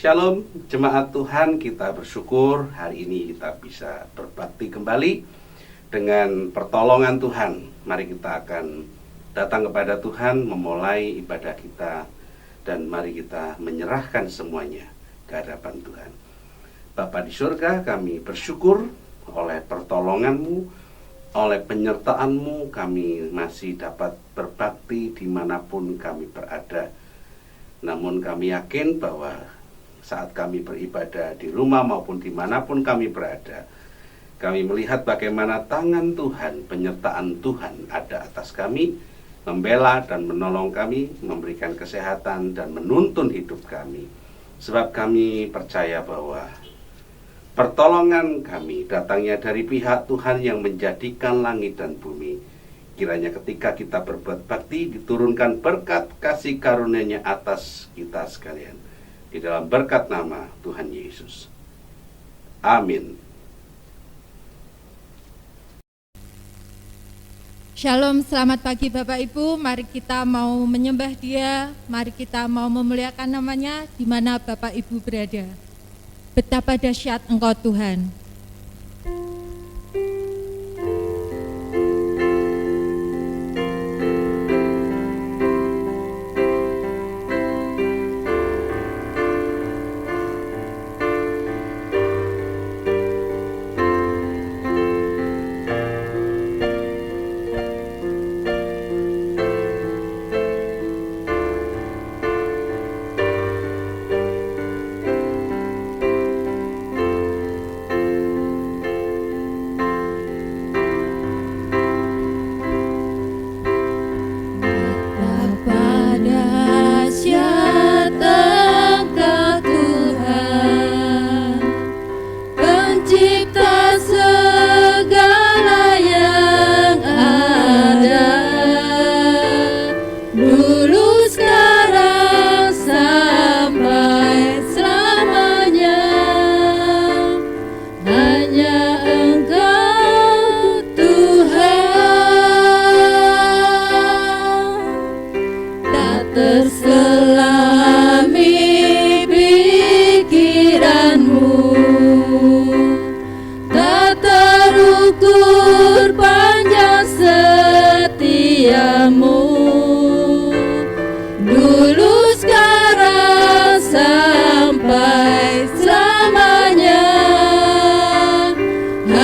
Shalom jemaat Tuhan, kita bersyukur hari ini kita bisa berbakti kembali dengan pertolongan Tuhan. Mari kita akan datang kepada Tuhan, memulai ibadah kita, dan mari kita menyerahkan semuanya ke hadapan Tuhan. Bapa di surga, kami bersyukur oleh pertolongan-Mu, oleh penyertaan-Mu, kami masih dapat berbakti dimanapun kami berada. Namun kami yakin bahwa saat kami beribadah di rumah maupun dimanapun kami berada, kami melihat bagaimana tangan Tuhan, penyertaan Tuhan ada atas kami, membela dan menolong kami, memberikan kesehatan dan menuntun hidup kami. Sebab kami percaya bahwa pertolongan kami datangnya dari pihak Tuhan yang menjadikan langit dan bumi. Kiranya ketika kita berbuat bakti, diturunkan berkat kasih karunia-Nya atas kita sekalian. Di dalam berkat nama Tuhan Yesus. Amin. Shalom, selamat pagi Bapak Ibu. Mari kita mau menyembah Dia, mari kita mau memuliakan namanya di mana Bapak Ibu berada. Betapa dahsyat Engkau Tuhan.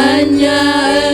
Panjang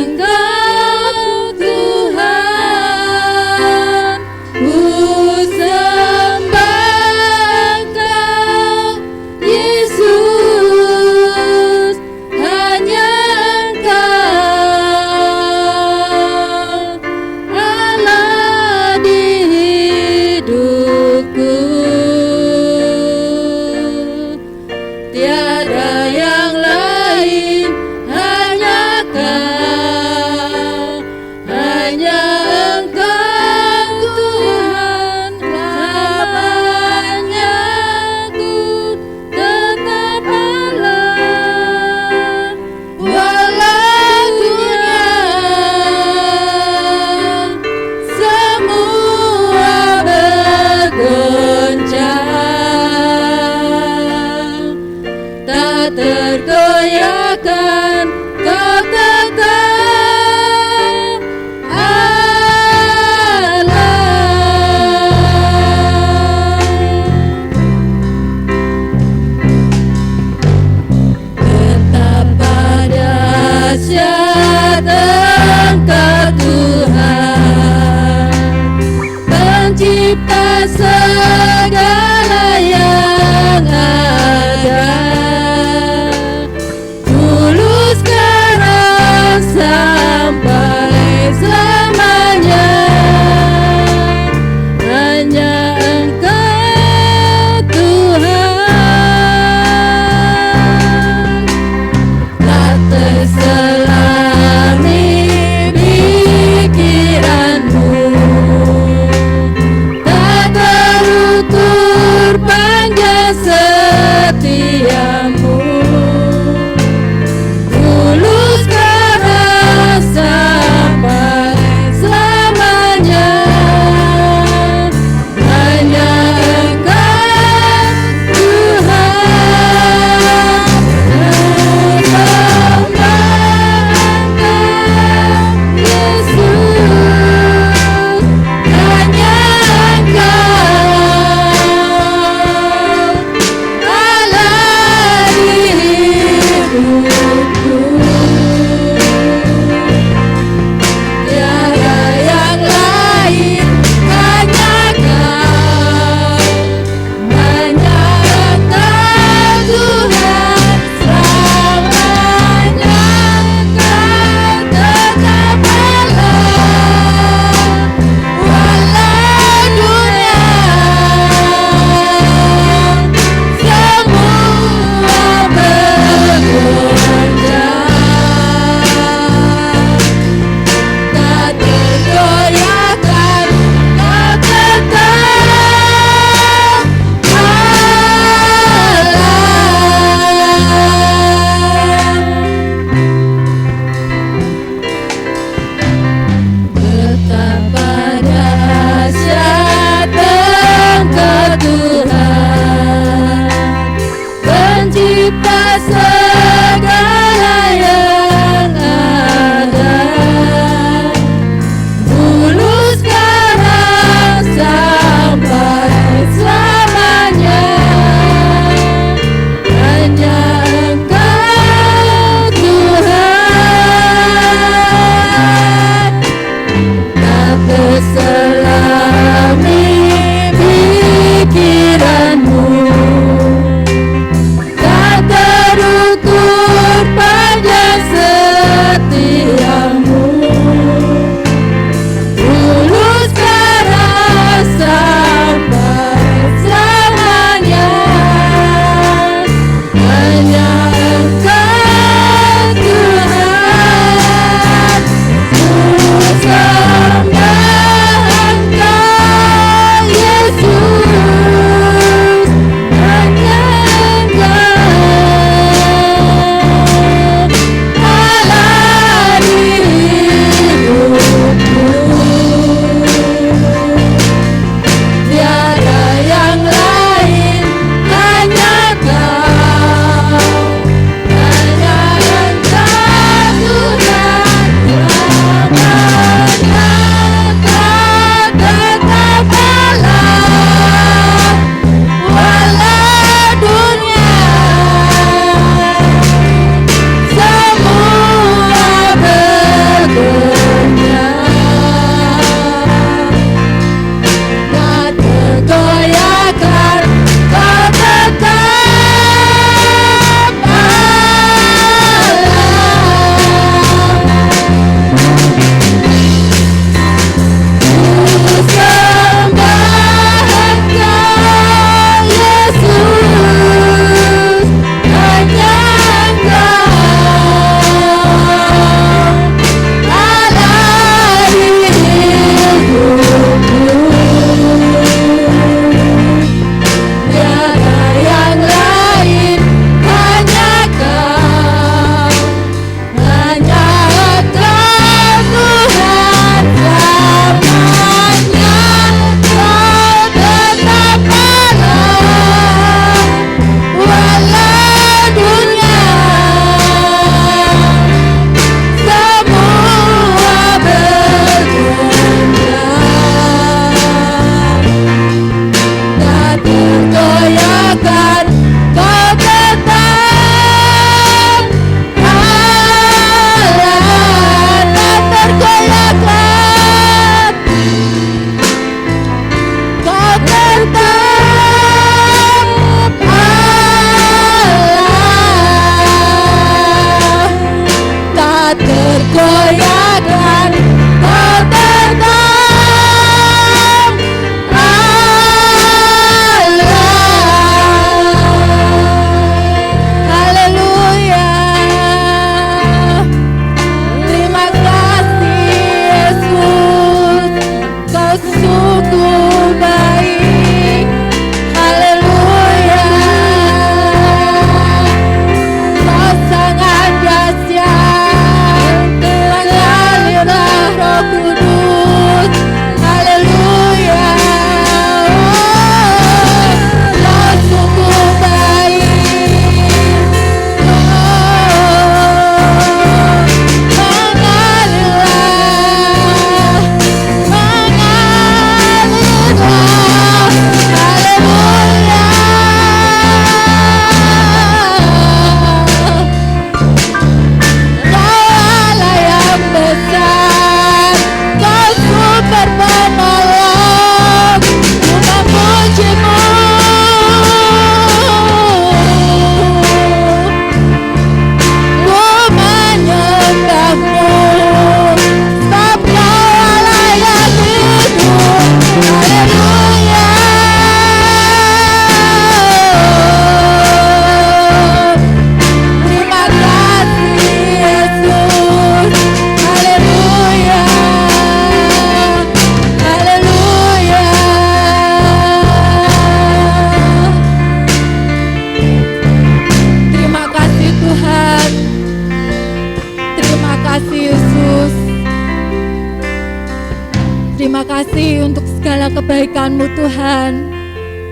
kebaikan-Mu Tuhan.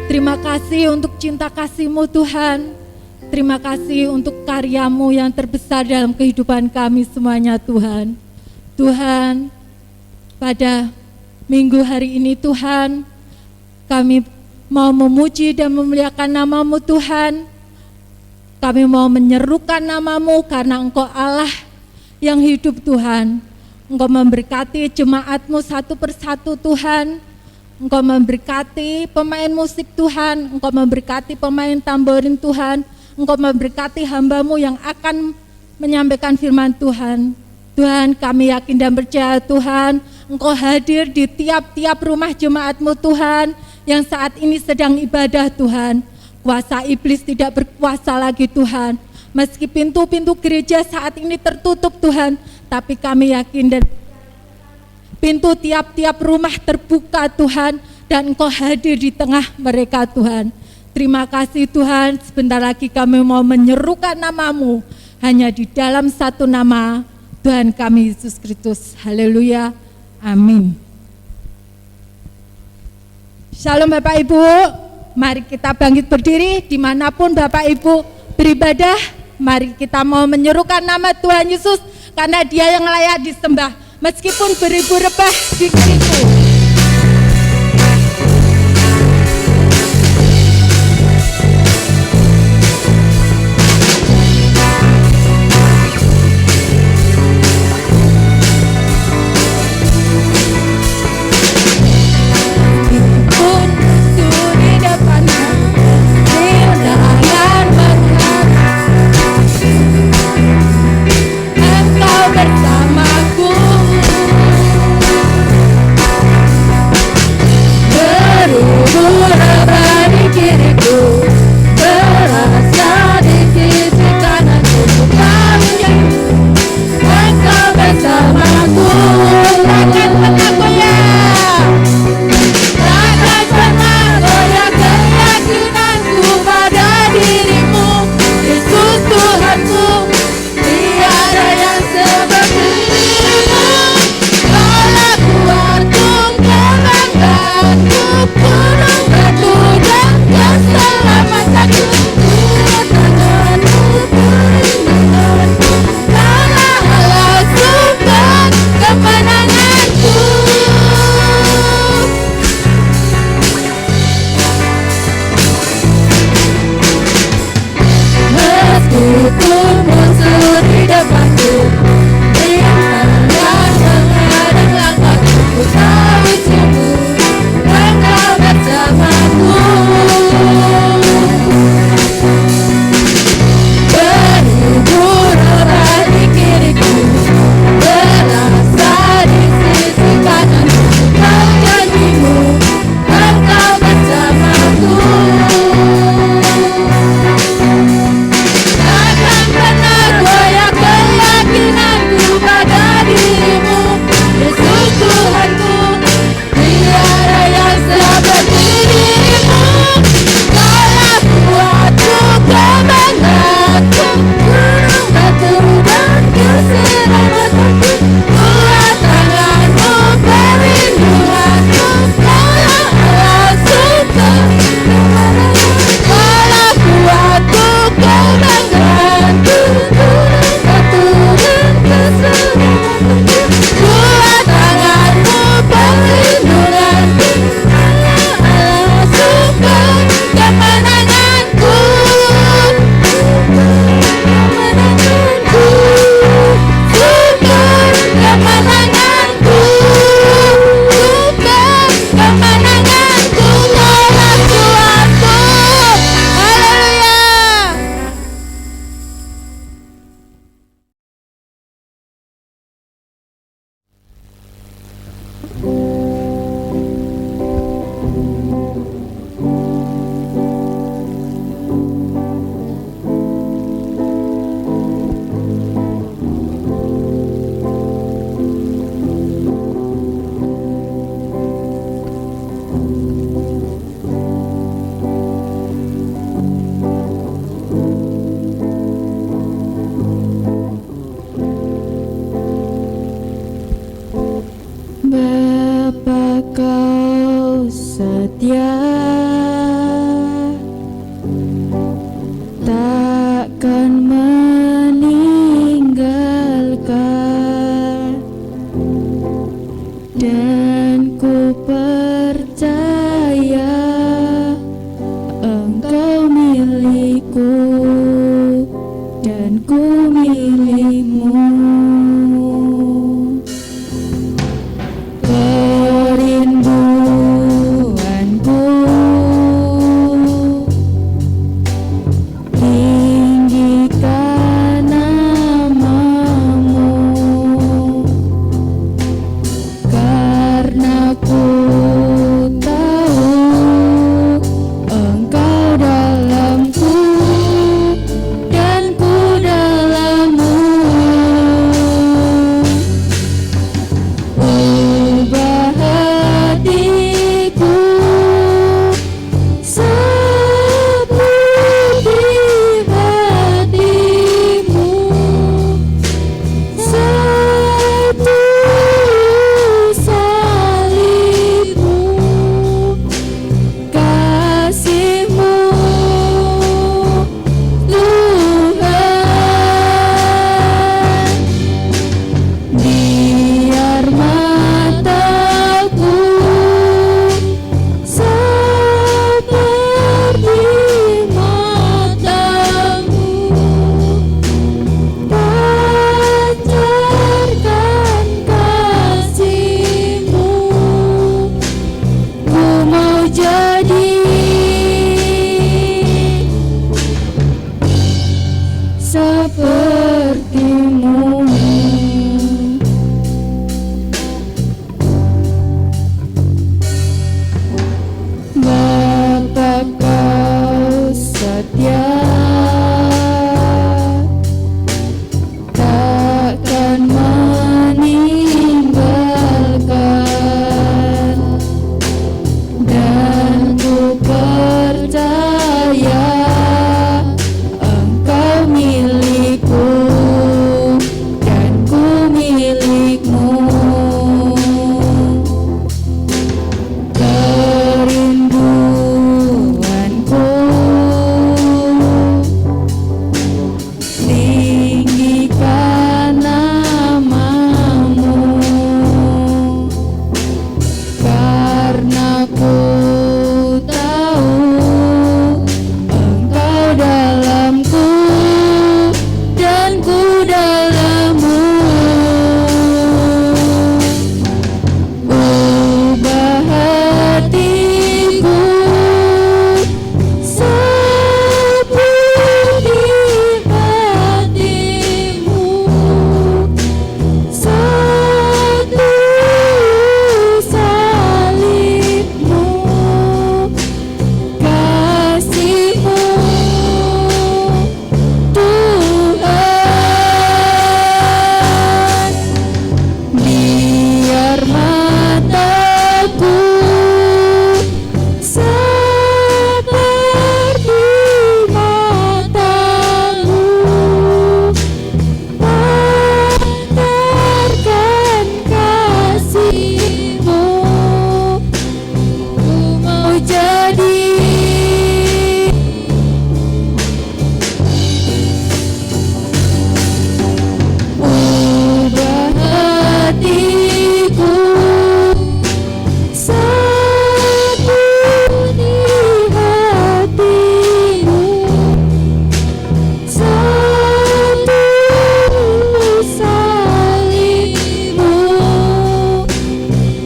Terima kasih untuk cinta kasih-Mu Tuhan. Terima kasih untuk karya-Mu yang terbesar dalam kehidupan kami semuanya Tuhan. Tuhan, pada minggu hari ini Tuhan, kami mau memuji dan memuliakan nama-Mu Tuhan. Kami mau menyerukan nama-Mu karena Engkau Allah yang hidup Tuhan. Engkau memberkati jemaat-Mu satu persatu Tuhan. Engkau memberkati pemain musik Tuhan. Engkau memberkati pemain tamborin Tuhan. Engkau memberkati hamba-Mu yang akan menyampaikan firman Tuhan. Tuhan, kami yakin dan percaya Tuhan, Engkau hadir di tiap-tiap rumah jemaat-Mu Tuhan yang saat ini sedang ibadah Tuhan. Kuasa iblis tidak berkuasa lagi Tuhan. Meski pintu-pintu gereja saat ini tertutup Tuhan, tapi kami yakin dan pintu tiap-tiap rumah terbuka Tuhan, dan Engkau hadir di tengah mereka Tuhan. Terima kasih Tuhan, sebentar lagi kami mau menyerukan nama-Mu hanya di dalam satu nama, Tuhan kami Yesus Kristus. Haleluya, amin. Shalom Bapak Ibu, mari kita bangkit berdiri dimanapun Bapak Ibu beribadah. Mari kita mau menyerukan nama Tuhan Yesus, karena Dia yang layak disembah, meskipun beribu rebah dikiriku. Bersamaku milikmu. Kerinduanku tinggikan namamu, karena ku tahu Engkau dalamku dan ku dalammu. Ubah hatiku seperti hatimu, satu salibmu, kasihmu Tuhan. Biar mataku seperti matamu, pancarkan kasihmu. Ku mau jadi sepertimu. Bapa, kau setia, takkan meninggalkan, dan ku percaya Engkau milikku dan ku milikmu. Kerinduanku tinggikan namamu, karena ku tahu Engkau dalamku dan ku dalammu. Ubah hatiku seperti hatimu, satu salibmu, kasihmu Tuhan. Biar mataku seperti matamu, pancarkan kasihmu. Ku mau jadi ubah hatiku seperti hatimu, satu salibmu,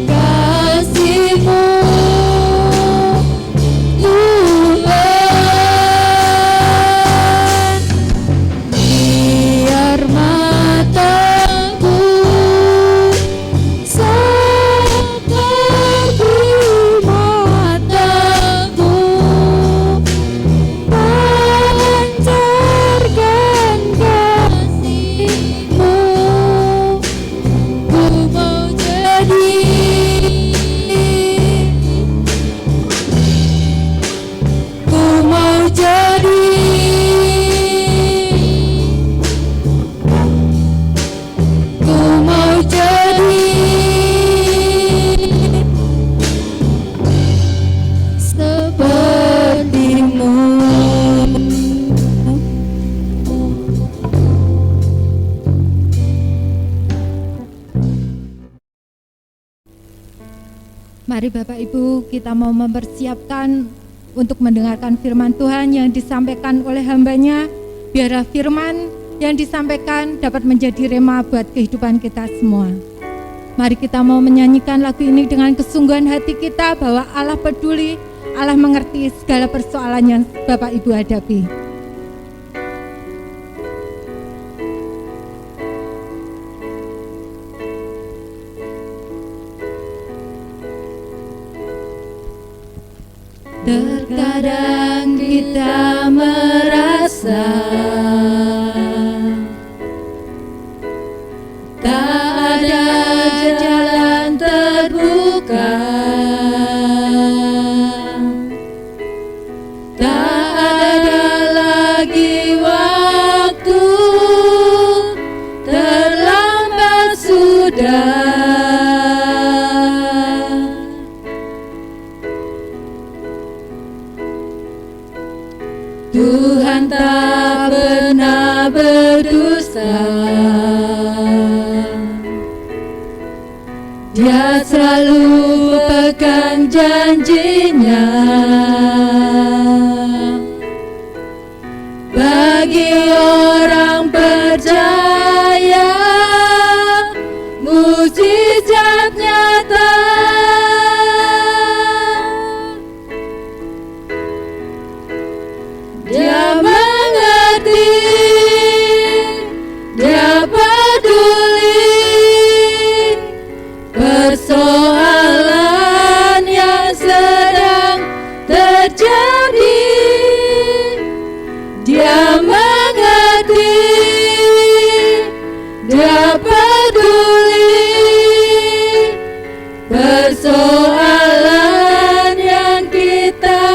kasihmu Tuhan. Biar mataku seperti matamu, pancarkan kasihmu. Ku mau jadi Mari Bapak Ibu, kita mau mempersiapkan untuk mendengarkan firman Tuhan yang disampaikan oleh hamba-Nya. Biarlah firman yang disampaikan dapat menjadi rema buat kehidupan kita semua. Mari kita mau menyanyikan lagu ini dengan kesungguhan hati kita bahwa Allah peduli, Allah mengerti segala persoalan yang Bapak Ibu hadapi. Terkadang kita merasa tak ada jalan terbuka, tak ada lagi waktu, terlambat sudah. Tuhan tak pernah berdusta, Dia selalu pegang janjinya. Bagi orang percaya, mukjizat nyata. Dia mengerti, Dia peduli persoalan yang sedang terjadi. Dia mengerti, Dia peduli persoalan yang kita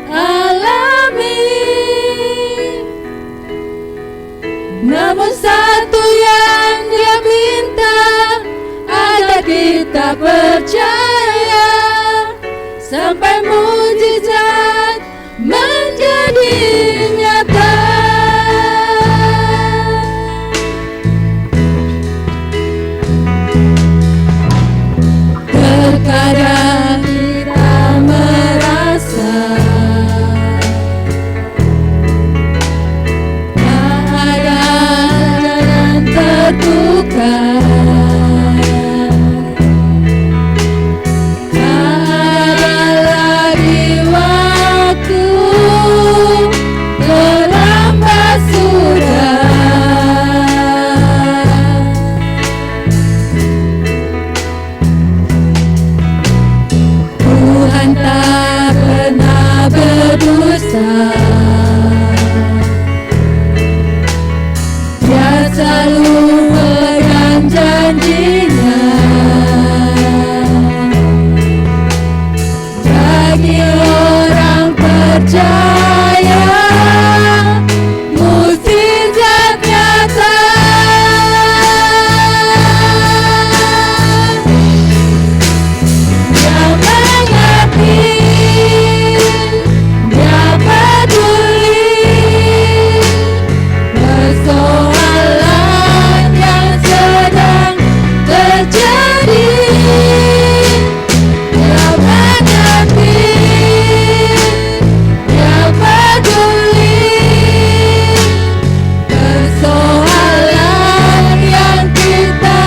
alami. Namun satu yang Dia minta, agar kita percaya sampai mukjizat menjadi nyata. Terkadang kita merasa tak ada jalan terbuka, tak ada lagi waktu, terlambat sudah. Tuhan tak pernah berdusta, Dia selalu pegang janjinya. Bagi orang percaya, mukjizat nyata. Dia mengerti, Dia peduli persoalan yang sedang terjadi. Dia mengerti, Dia peduli persoalan yang kita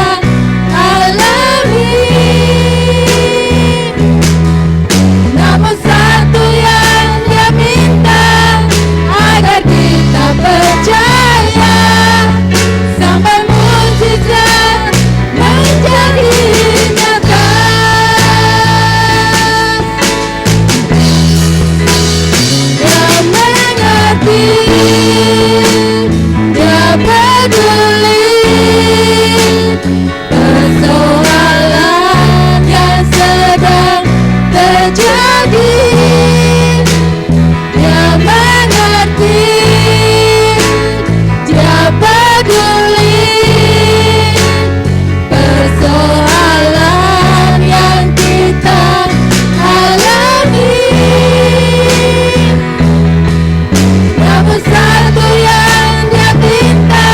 alami. Namun satu yang Dia minta, agar kita percaya sampai mukjizat menjadi nyata. Dia mengerti, Dia peduli persoalan yang sedang terjadi. Dia mengerti, Dia peduli persoalan yang kita alami. Namun satu yang Dia minta,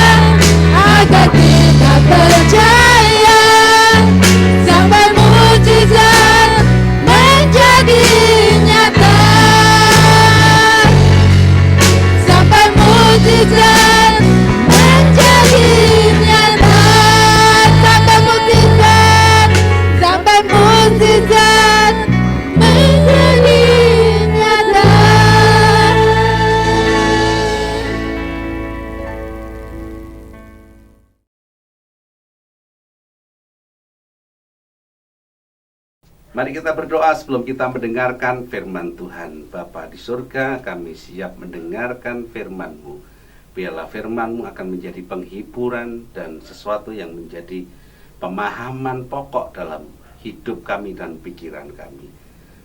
Mari kita berdoa sebelum kita mendengarkan firman Tuhan. Bapa di surga, kami siap mendengarkan firman-Mu. Biarlah firman-Mu akan menjadi penghiburan dan sesuatu yang menjadi pemahaman pokok dalam hidup kami dan pikiran kami.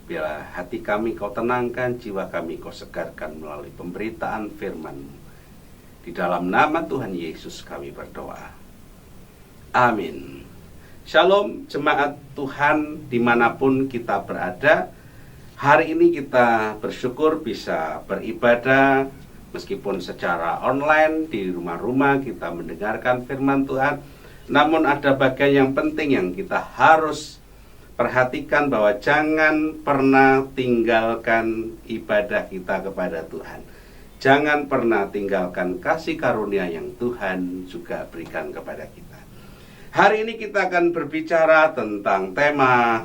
Biarlah hati kami Kau tenangkan, jiwa kami Kau segarkan melalui pemberitaan firman-Mu. Di dalam nama Tuhan Yesus kami berdoa. Amin. Shalom jemaat Tuhan dimanapun kita berada. Hari ini kita bersyukur bisa beribadah meskipun secara online di rumah-rumah kita mendengarkan firman Tuhan. Namun ada bagian yang penting yang kita harus perhatikan, bahwa jangan pernah tinggalkan ibadah kita kepada Tuhan. Jangan pernah tinggalkan kasih karunia yang Tuhan juga berikan kepada kita. Hari ini kita akan berbicara tentang tema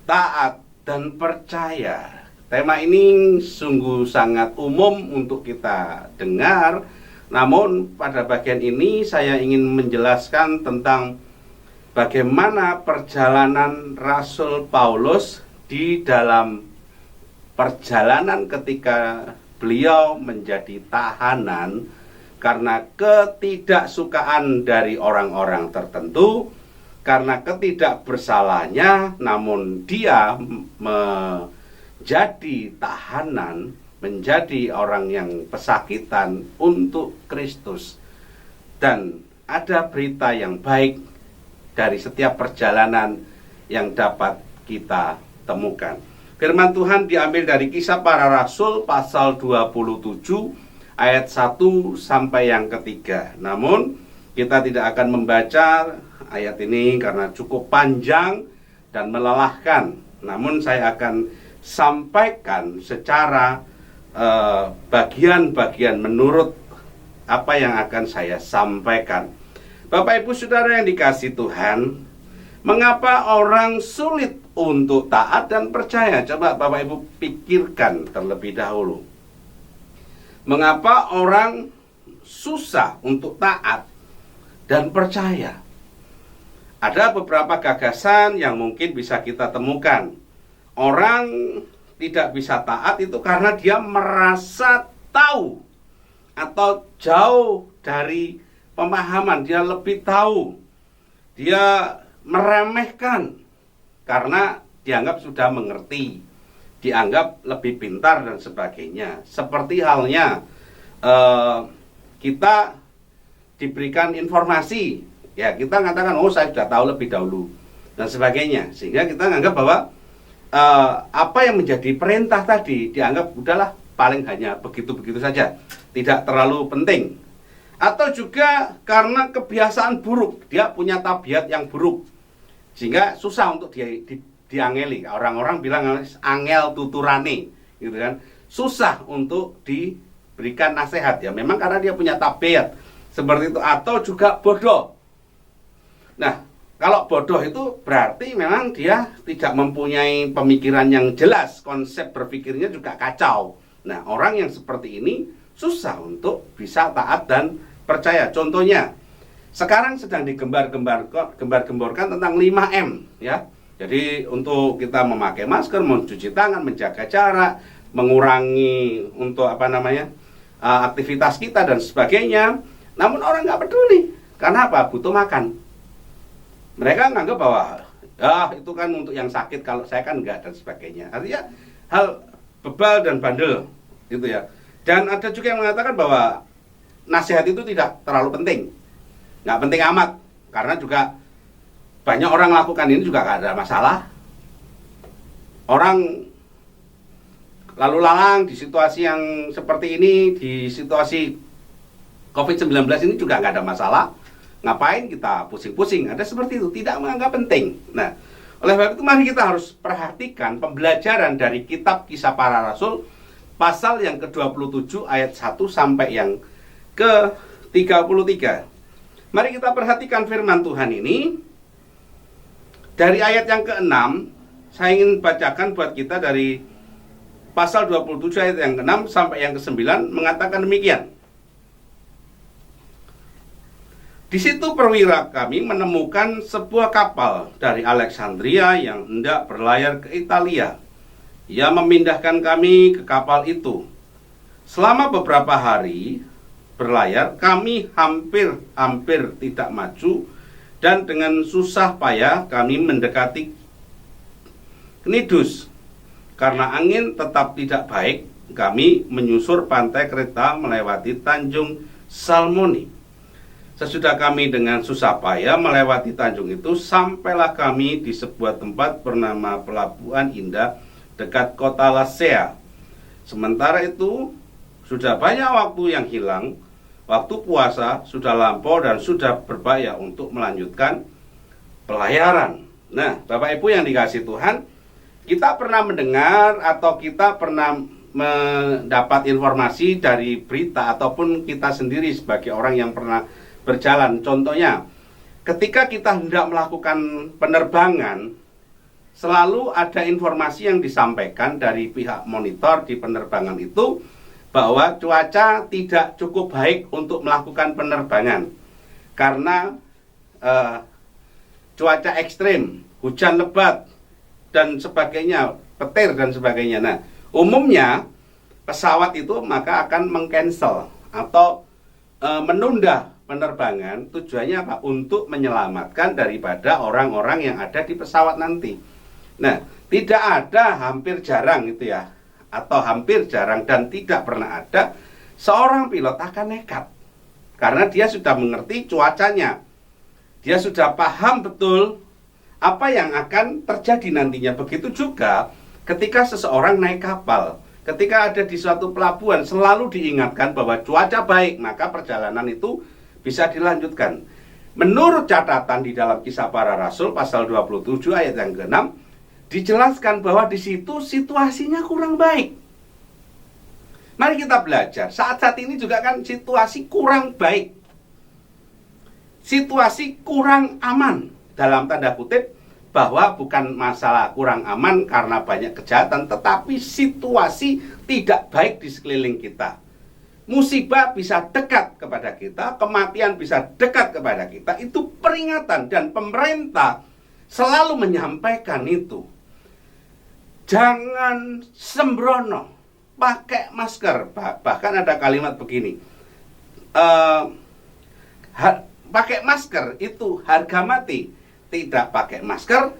taat dan percaya. Tema ini sungguh sangat umum untuk kita dengar. Namun pada bagian ini saya ingin menjelaskan tentang bagaimana perjalanan Rasul Paulus di dalam perjalanan ketika beliau menjadi tahanan karena ketidaksukaan dari orang-orang tertentu, karena ketidakbersalahnya, namun dia menjadi tahanan, menjadi orang yang pesakitan untuk Kristus. Dan ada berita yang baik dari setiap perjalanan yang dapat kita temukan. Firman Tuhan diambil dari Kisah Para Rasul pasal 27 ayat 1 sampai yang ketiga. Namun kita tidak akan membaca ayat ini karena cukup panjang dan melelahkan. Namun saya akan sampaikan secara bagian-bagian menurut apa yang akan saya sampaikan. Bapak Ibu Saudara yang dikasihi Tuhan, mengapa orang sulit untuk taat dan percaya? Coba Bapak Ibu pikirkan terlebih dahulu. Mengapa orang susah untuk taat dan percaya? Ada beberapa gagasan yang mungkin bisa kita temukan. Orang tidak bisa taat itu karena dia merasa tahu atau jauh dari pemahaman. Dia lebih tahu. Dia meremehkan karena dianggap sudah mengerti, dianggap lebih pintar dan sebagainya. Seperti halnya kita diberikan informasi, ya kita mengatakan, oh saya sudah tahu lebih dahulu dan sebagainya, sehingga kita menganggap bahwa apa yang menjadi perintah tadi dianggap udahlah paling hanya begitu-begitu saja, tidak terlalu penting. Atau juga karena kebiasaan buruk, dia punya tabiat yang buruk, sehingga susah untuk diangeli. Orang-orang bilang angel tuturane, gitu kan. Susah untuk diberikan nasihat, ya memang karena dia punya tabiat seperti itu. Atau juga bodoh. Nah, kalau bodoh itu berarti memang dia tidak mempunyai pemikiran yang jelas, konsep berpikirnya juga kacau. Nah, orang yang seperti ini susah untuk bisa taat dan percaya. Contohnya, sekarang sedang digembar-gemborkan tentang 5M, ya. Jadi untuk kita memakai masker, mencuci tangan, menjaga jarak, mengurangi untuk aktivitas kita dan sebagainya. Namun orang nggak peduli. Karena apa? Butuh makan. Mereka menganggap bahwa itu kan untuk yang sakit, kalau saya kan enggak dan sebagainya. Artinya hal bebal dan bandel, gitu ya. Dan ada juga yang mengatakan bahwa nasihat itu tidak terlalu penting, nggak penting amat, karena juga banyak orang melakukan ini juga nggak ada masalah. Orang lalu lalang di situasi yang seperti ini, di situasi COVID-19 ini juga nggak ada masalah. Ngapain kita pusing-pusing? Ada seperti itu, tidak menganggap penting. Nah, oleh sebab itu mari kita harus perhatikan pembelajaran dari kitab Kisah Para Rasul pasal yang ke-27 ayat 1 sampai yang ke-33. Mari kita perhatikan firman Tuhan ini. Dari ayat yang ke-6, saya ingin bacakan buat kita dari pasal 27 ayat yang ke-6 sampai yang ke-9, mengatakan demikian. Di situ perwira kami menemukan sebuah kapal dari Alexandria yang hendak berlayar ke Italia. Ia memindahkan kami ke kapal itu. Selama beberapa hari berlayar, kami hampir tidak maju, dan dengan susah payah kami mendekati Knidus. Karena angin tetap tidak baik, kami menyusur pantai Kreta melewati Tanjung Salmoni. Sesudah kami dengan susah payah melewati tanjung itu, sampailah kami di sebuah tempat bernama Pelabuhan Indah dekat kota Lasea. Sementara itu, sudah banyak waktu yang hilang, waktu puasa sudah lampau dan sudah berbahaya untuk melanjutkan pelayaran. Nah, Bapak Ibu yang dikasihi Tuhan, kita pernah mendengar atau kita pernah mendapat informasi dari berita ataupun kita sendiri sebagai orang yang pernah berjalan. Contohnya, ketika kita hendak melakukan penerbangan, selalu ada informasi yang disampaikan dari pihak monitor di penerbangan itu bahwa cuaca tidak cukup baik untuk melakukan penerbangan karena cuaca ekstrim, hujan lebat dan sebagainya, petir dan sebagainya. Nah, umumnya pesawat itu maka akan mengcancel atau menunda penerbangan. Tujuannya apa? Untuk menyelamatkan daripada orang-orang yang ada di pesawat nanti. Nah, tidak ada, hampir jarang itu ya, atau hampir jarang dan tidak pernah ada seorang pilot akan nekat, karena dia sudah mengerti cuacanya, dia sudah paham betul apa yang akan terjadi nantinya. Begitu juga ketika seseorang naik kapal, ketika ada di suatu pelabuhan, selalu diingatkan bahwa cuaca baik, maka perjalanan itu bisa dilanjutkan. Menurut catatan di dalam Kisah Para Rasul pasal 27 ayat yang ke-6, dijelaskan bahwa di situ situasinya kurang baik. Mari kita belajar. Saat-saat ini juga kan situasi kurang baik. Situasi kurang aman, dalam tanda kutip, bahwa bukan masalah kurang aman karena banyak kejahatan, tetapi situasi tidak baik di sekeliling kita. Musibah bisa dekat kepada kita, kematian bisa dekat kepada kita. Itu peringatan, dan pemerintah selalu menyampaikan itu. Jangan sembrono, pakai masker. Bahkan ada kalimat begini, pakai masker itu harga mati, tidak pakai masker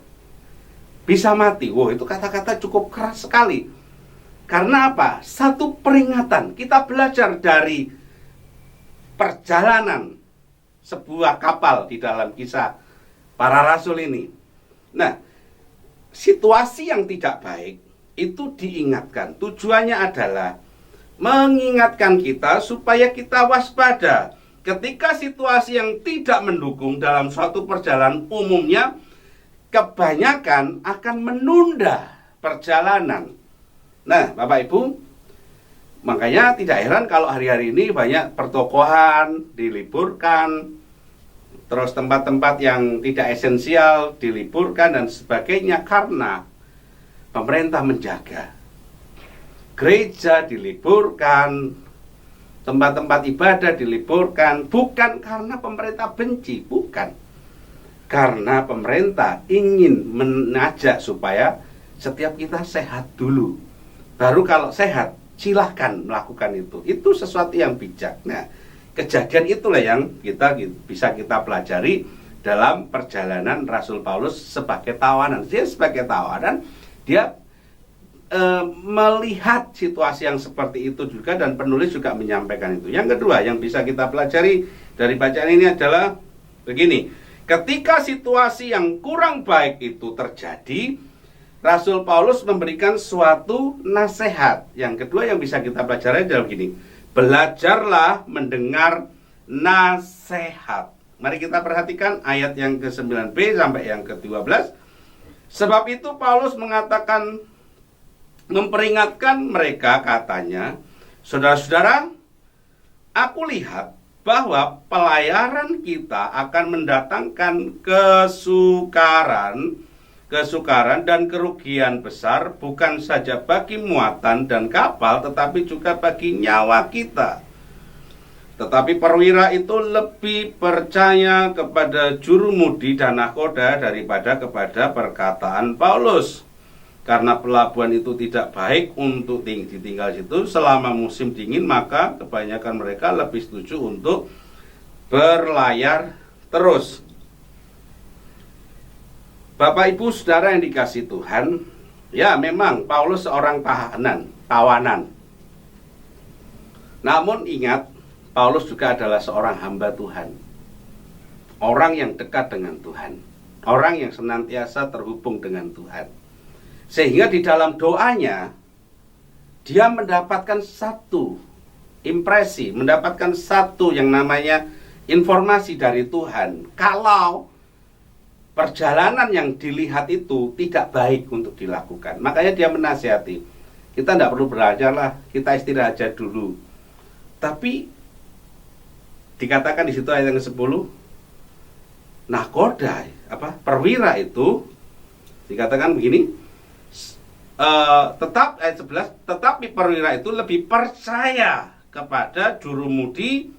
bisa mati. Wow, itu kata-kata cukup keras sekali. Karena apa? Satu peringatan. Kita belajar dari perjalanan sebuah kapal di dalam Kisah Para Rasul ini. Nah, situasi yang tidak baik itu diingatkan. Tujuannya adalah mengingatkan kita supaya kita waspada. Ketika situasi yang tidak mendukung dalam suatu perjalanan, umumnya kebanyakan akan menunda perjalanan. Nah, Bapak Ibu, makanya tidak heran kalau hari-hari ini banyak pertokohan diliburkan, terus tempat-tempat yang tidak esensial diliburkan dan sebagainya, karena pemerintah menjaga. Gereja diliburkan, tempat-tempat ibadah diliburkan, bukan karena pemerintah benci, bukan. Karena pemerintah ingin mengajak supaya setiap kita sehat dulu. Baru kalau sehat, silahkan melakukan itu. Itu sesuatu yang bijak. Nah, kejadian itulah yang bisa kita pelajari dalam perjalanan Rasul Paulus sebagai tawanan. Dia sebagai tawanan, dia melihat situasi yang seperti itu juga, dan penulis juga menyampaikan itu. Yang kedua yang bisa kita pelajari dari bacaan ini adalah begini. Ketika situasi yang kurang baik itu terjadi, Rasul Paulus memberikan suatu nasihat. Yang kedua yang bisa kita pelajari adalah begini. Belajarlah mendengar nasihat. Mari kita perhatikan ayat yang ke-9b sampai yang ke-12. Sebab itu Paulus mengatakan, memperingatkan mereka, katanya, saudara-saudara, aku lihat bahwa pelayaran kita akan mendatangkan kesukaran dan kerugian besar, bukan saja bagi muatan dan kapal, tetapi juga bagi nyawa kita. Tetapi perwira itu lebih percaya kepada jurumudi dan nahkoda daripada kepada perkataan Paulus. Karena pelabuhan itu tidak baik untuk ditinggal situ selama musim dingin, maka kebanyakan mereka lebih setuju untuk berlayar terus. Bapak Ibu Saudara yang dikasihi Tuhan, ya memang Paulus seorang tawanan. Namun ingat, Paulus juga adalah seorang hamba Tuhan. Orang yang dekat dengan Tuhan. Orang yang senantiasa terhubung dengan Tuhan. Sehingga di dalam doanya, dia mendapatkan satu impresi, mendapatkan satu yang namanya informasi dari Tuhan. Kalau perjalanan yang dilihat itu tidak baik untuk dilakukan. Makanya dia menasihati, kita tidak perlu belajar lah, kita istirahat aja dulu. Tapi dikatakan di situ ayat yang ke-10, nahkoda, perwira itu dikatakan begini, ayat 11, tetapi perwira itu lebih percaya kepada jurumudi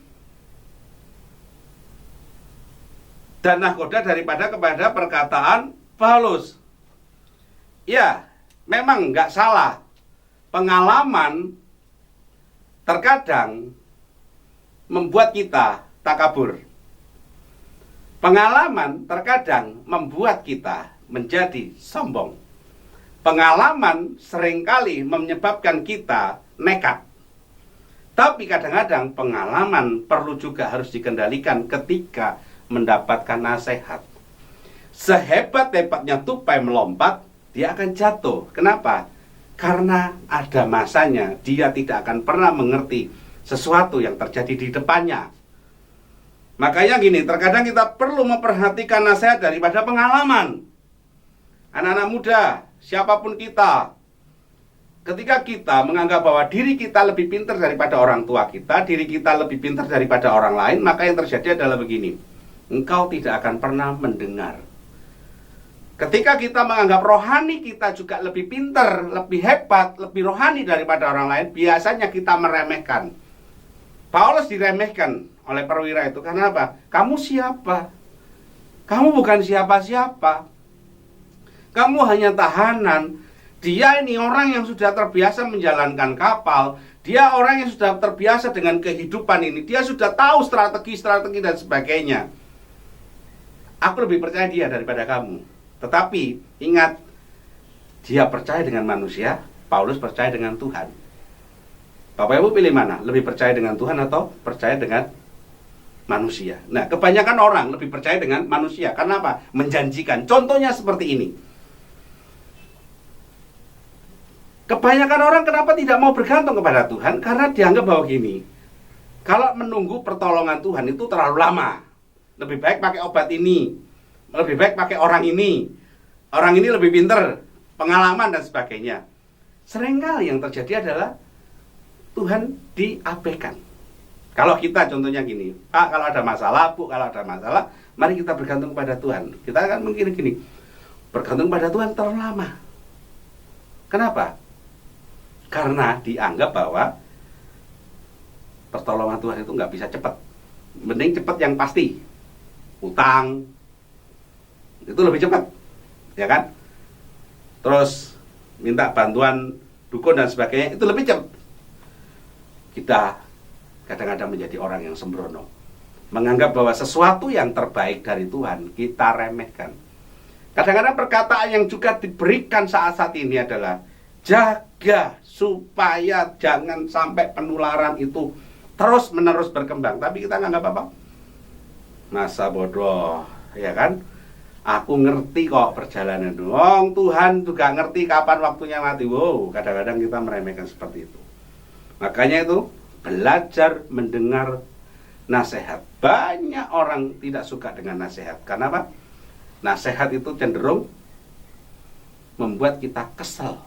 dan nahkoda daripada kepada perkataan Paulus. Ya, memang nggak salah. Pengalaman terkadang membuat kita takabur. Pengalaman terkadang membuat kita menjadi sombong. Pengalaman seringkali menyebabkan kita nekat. Tapi kadang-kadang pengalaman perlu juga harus dikendalikan ketika mendapatkan nasihat. Sehebat-hebatnya tupai melompat, dia akan jatuh. Kenapa? Karena ada masanya dia tidak akan pernah mengerti sesuatu yang terjadi di depannya. Makanya gini, terkadang kita perlu memperhatikan nasihat daripada pengalaman. Anak-anak muda, siapapun kita, ketika kita menganggap bahwa diri kita lebih pintar daripada orang tua kita, diri kita lebih pintar daripada orang lain, maka yang terjadi adalah begini, engkau tidak akan pernah mendengar. Ketika kita menganggap rohani kita juga lebih pintar, lebih hebat, lebih rohani daripada orang lain, biasanya kita meremehkan. Paulus diremehkan oleh perwira itu karena apa? Kamu siapa? Kamu bukan siapa-siapa. Kamu hanya tahanan. Dia ini orang yang sudah terbiasa menjalankan kapal. Dia orang yang sudah terbiasa dengan kehidupan ini. Dia sudah tahu strategi-strategi dan sebagainya. Aku lebih percaya dia daripada kamu. Tetapi ingat, dia percaya dengan manusia, Paulus percaya dengan Tuhan. Bapak Ibu pilih mana? Lebih percaya dengan Tuhan atau percaya dengan manusia? Nah, kebanyakan orang lebih percaya dengan manusia. Karena apa? Menjanjikan. Contohnya seperti ini. Kebanyakan orang kenapa tidak mau bergantung kepada Tuhan? Karena dianggap bahwa gini, kalau menunggu pertolongan Tuhan itu terlalu lama. Lebih baik pakai obat ini, lebih baik pakai orang ini lebih pinter, pengalaman dan sebagainya. Seringkali yang terjadi adalah Tuhan diabaikan. Kalau kita contohnya gini, Pak, kalau ada masalah, Bu, kalau ada masalah, mari kita bergantung kepada Tuhan. Kita akan mungkin gini, bergantung pada Tuhan terlalu lama. Kenapa? Karena dianggap bahwa pertolongan Tuhan itu nggak bisa cepat. Mending cepat yang pasti. Utang itu lebih cepat, ya kan? Terus minta bantuan dukun dan sebagainya itu lebih cepat. Kita kadang-kadang menjadi orang yang sembrono, menganggap bahwa sesuatu yang terbaik dari Tuhan kita remehkan. Kadang-kadang perkataan yang juga diberikan saat-saat ini adalah jaga supaya jangan sampai penularan itu terus-menerus berkembang. Tapi kita nggak apa-apa. Masa bodoh, ya kan? Aku ngerti kok perjalanan doang. Tuhan juga ngerti kapan waktunya mati. Wow, kadang-kadang kita meremehkan seperti itu. Makanya itu belajar mendengar nasihat. Banyak orang tidak suka dengan nasihat. Karena apa? Nasihat itu cenderung membuat kita kesal.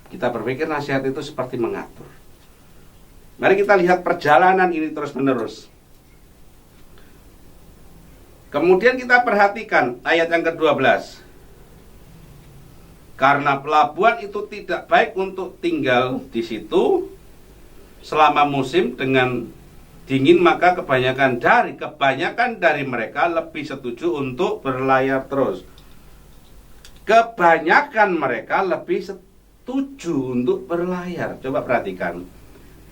Kita berpikir nasihat itu seperti mengatur. Mari kita lihat perjalanan ini terus-menerus. Kemudian kita perhatikan ayat yang ke-12. Karena pelabuhan itu tidak baik untuk tinggal di situ selama musim dengan dingin, maka kebanyakan dari mereka lebih setuju untuk berlayar terus. Kebanyakan mereka lebih setuju untuk berlayar. Coba perhatikan.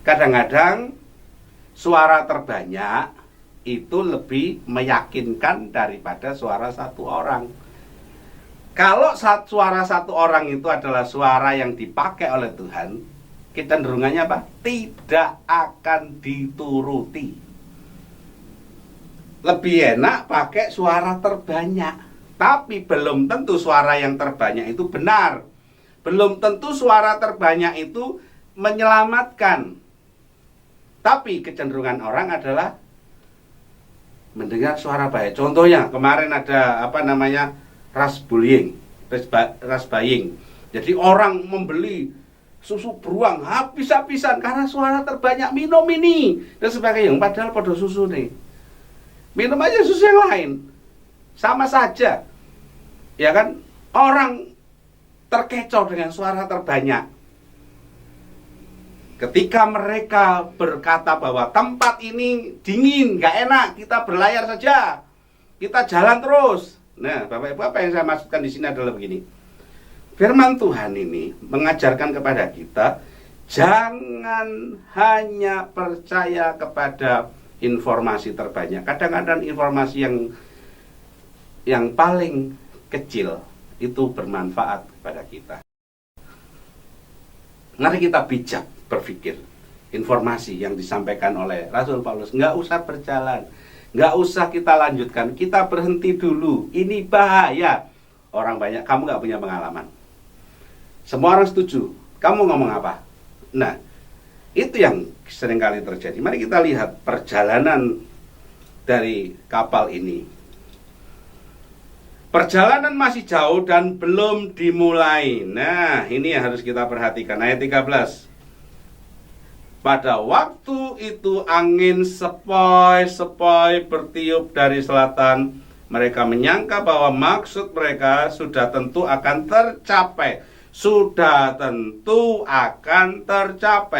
Kadang-kadang suara terbanyak itu lebih meyakinkan daripada suara satu orang. Kalau suara satu orang itu adalah suara yang dipakai oleh Tuhan, kecenderungannya apa? Tidak akan dituruti. Lebih enak pakai suara terbanyak. Tapi belum tentu suara yang terbanyak itu benar. Belum tentu suara terbanyak itu menyelamatkan. Tapi kecenderungan orang adalah mendengar suara baik. Contohnya kemarin ada rush buying. Jadi orang membeli susu beruang habis-habisan karena suara terbanyak, minum ini dan sebagainya. Padahal pada susu nih, minum aja susu yang lain, sama saja, ya kan? Orang terkecoh dengan suara terbanyak. Ketika mereka berkata bahwa tempat ini dingin, gak enak, kita berlayar saja, kita jalan terus. Nah, Bapak Ibu, apa yang saya maksudkan di sini adalah begini. Firman Tuhan ini mengajarkan kepada kita, jangan hanya percaya kepada informasi terbanyak. Kadang-kadang informasi yang paling kecil itu bermanfaat kepada kita. Mari kita bijak berpikir. Informasi yang disampaikan oleh Rasul Paulus, nggak usah berjalan, nggak usah kita lanjutkan, kita berhenti dulu, ini bahaya. Orang banyak, kamu nggak punya pengalaman. Semua orang setuju, kamu ngomong apa? Nah, itu yang seringkali terjadi. Mari kita lihat perjalanan dari kapal ini. Perjalanan masih jauh dan belum dimulai. Nah, ini yang harus kita perhatikan. Ayat 13. Pada waktu itu angin sepoi-sepoi bertiup dari selatan. Mereka menyangka bahwa maksud mereka sudah tentu akan tercapai.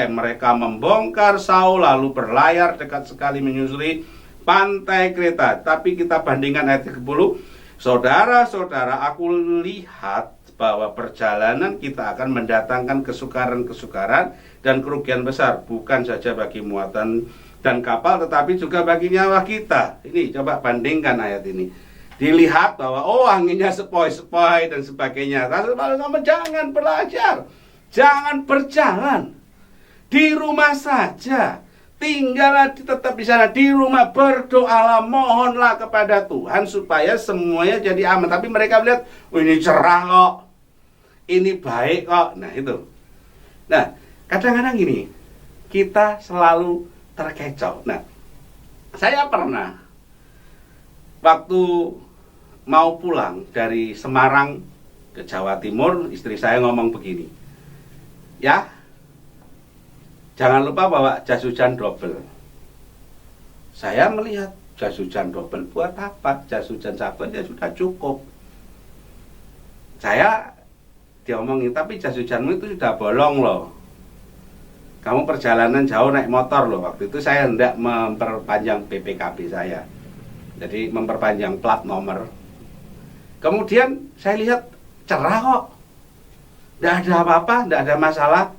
Mereka membongkar Saul lalu berlayar dekat sekali menyusuri pantai Kreta. Tapi kita bandingkan ayat 30. Saudara-saudara, aku lihat bahwa perjalanan kita akan mendatangkan kesukaran-kesukaran dan kerugian besar, bukan saja bagi muatan dan kapal, tetapi juga bagi nyawa kita. Ini coba bandingkan ayat ini. Dilihat bahwa anginnya sepoi-sepoi dan sebagainya. Rasul Paulus ngomong, jangan belajar, jangan berjalan, di rumah saja, tinggallah tetap di sana, di rumah, berdoalah, mohonlah kepada Tuhan supaya semuanya jadi aman. Tapi mereka melihat, ini cerah kok, ini baik kok. Nah itu. Nah, kadang-kadang gini, kita selalu terkecoh. Nah, saya pernah waktu mau pulang dari Semarang ke Jawa Timur, istri saya ngomong begini, ya, jangan lupa bawa jas hujan double. Saya melihat, jas hujan double buat apa? Jas hujan satu ya sudah cukup. Dia omongin, tapi jas hujanmu itu sudah bolong loh. Kamu perjalanan jauh naik motor loh. Waktu itu saya hendak memperpanjang BPKB saya. Jadi memperpanjang plat nomor. Kemudian saya lihat cerah kok. Tidak ada apa-apa, tidak ada masalah.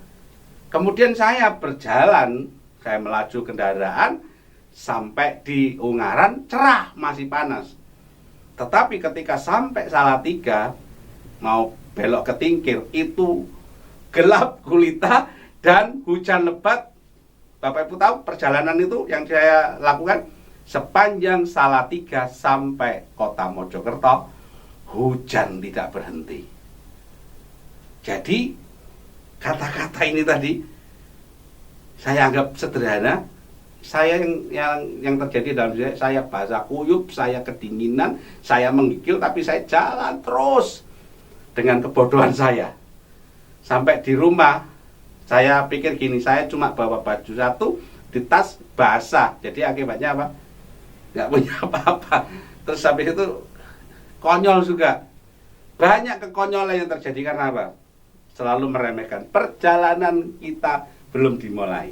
Kemudian saya berjalan, saya melaju kendaraan sampai di Ungaran, cerah, masih panas. Tetapi ketika sampai Salatiga, mau belok ke Tingkir, itu gelap gulita dan hujan lebat. Bapak Ibu tahu perjalanan itu yang saya lakukan sepanjang Salatiga sampai kota Mojokerto, hujan tidak berhenti. Jadi kata-kata ini tadi saya anggap sederhana. Saya yang terjadi dalam diri saya basah kuyup, saya kedinginan, saya menggigil, tapi saya jalan terus dengan kebodohan saya. Sampai di rumah saya pikir gini, saya cuma bawa baju satu di tas basah. Jadi akibatnya apa? Nggak punya apa-apa. Terus habis itu konyol juga. Banyak kekonyolan yang terjadi karena apa? Selalu meremehkan. Perjalanan kita belum dimulai.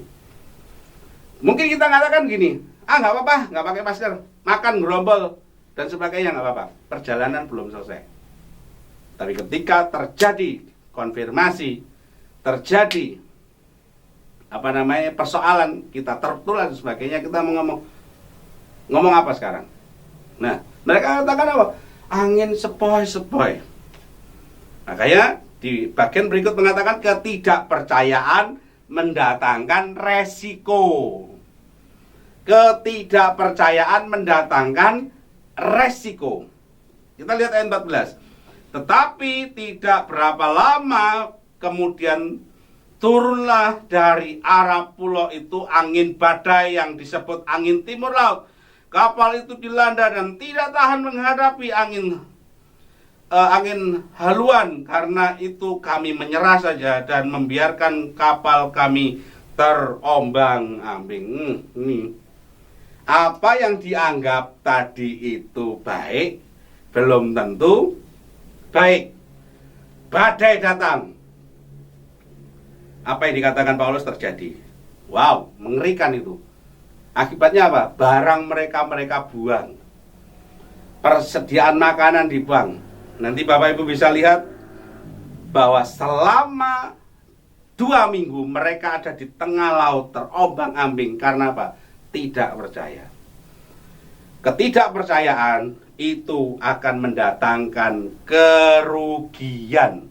Mungkin kita katakan gini, nggak apa-apa, nggak pakai masker, makan gerombol dan sebagainya, nggak apa-apa. Perjalanan belum selesai. Tapi ketika terjadi konfirmasi, terjadi persoalan, kita tertular dan sebagainya, kita mau ngomong apa sekarang? Nah, mereka katakan apa? Angin sepoi-sepoi. Makanya di bagian berikut mengatakan ketidakpercayaan mendatangkan resiko. Ketidakpercayaan mendatangkan resiko. Kita lihat ayat 14. Tetapi tidak berapa lama kemudian turunlah dari arah pulau itu angin badai yang disebut angin timur laut. Kapal itu dilanda dan tidak tahan menghadapi angin haluan. Karena itu kami menyerah saja dan membiarkan kapal kami terombang-ambing. Ini apa yang dianggap tadi itu baik, belum tentu baik. Badai datang. Apa yang dikatakan Paulus terjadi? Wow, mengerikan itu. Akibatnya apa? Barang mereka buang. Persediaan makanan dibuang. Nanti Bapak Ibu bisa lihat bahwa selama 2 minggu mereka ada di tengah laut terombang-ambing. Karena apa? Tidak percaya. Ketidakpercayaan itu akan mendatangkan kerugian.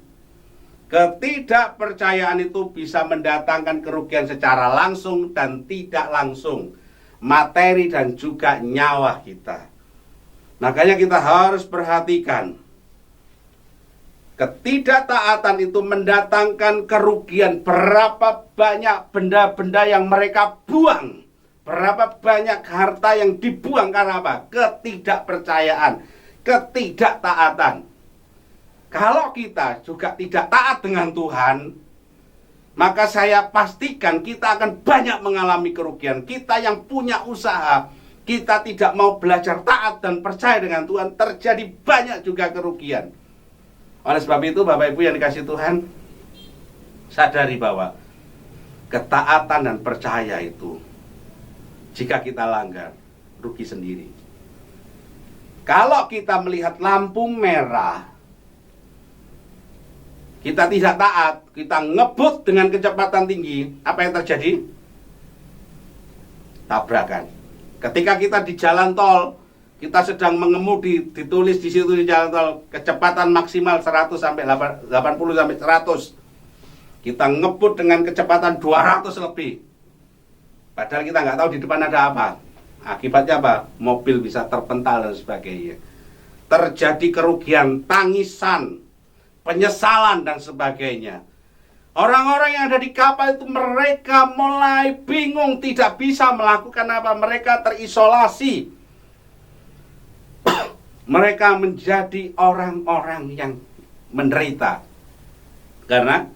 Ketidakpercayaan itu bisa mendatangkan kerugian secara langsung dan tidak langsung, materi dan juga nyawa kita. Makanya kita harus perhatikan, ketidaktaatan itu mendatangkan kerugian. Berapa banyak benda-benda yang mereka buang, berapa banyak harta yang dibuang karena apa? Ketidakpercayaan, ketidaktaatan. Kalau kita juga tidak taat dengan Tuhan, maka saya pastikan kita akan banyak mengalami kerugian. Kita yang punya usaha, kita tidak mau belajar taat dan percaya dengan Tuhan, terjadi banyak juga kerugian. Oleh sebab itu, Bapak Ibu yang dikasihi Tuhan, sadari bahwa ketaatan dan percaya itu, jika kita langgar, rugi sendiri. Kalau kita melihat lampu merah, kita tidak taat, kita ngebut dengan kecepatan tinggi, apa yang terjadi? Tabrakan. Ketika kita di jalan tol, kita sedang mengemudi, ditulis di situ di jalan tol, kecepatan maksimal 100 sampai 80 sampai 100. Kita ngebut dengan kecepatan 200 lebih. Padahal kita nggak tahu di depan ada apa. Akibatnya apa? Mobil bisa terpental dan sebagainya. Terjadi kerugian, tangisan, penyesalan dan sebagainya. Orang-orang yang ada di kapal itu mereka mulai bingung, tidak bisa melakukan apa, mereka terisolasi. Mereka menjadi orang-orang yang menderita karena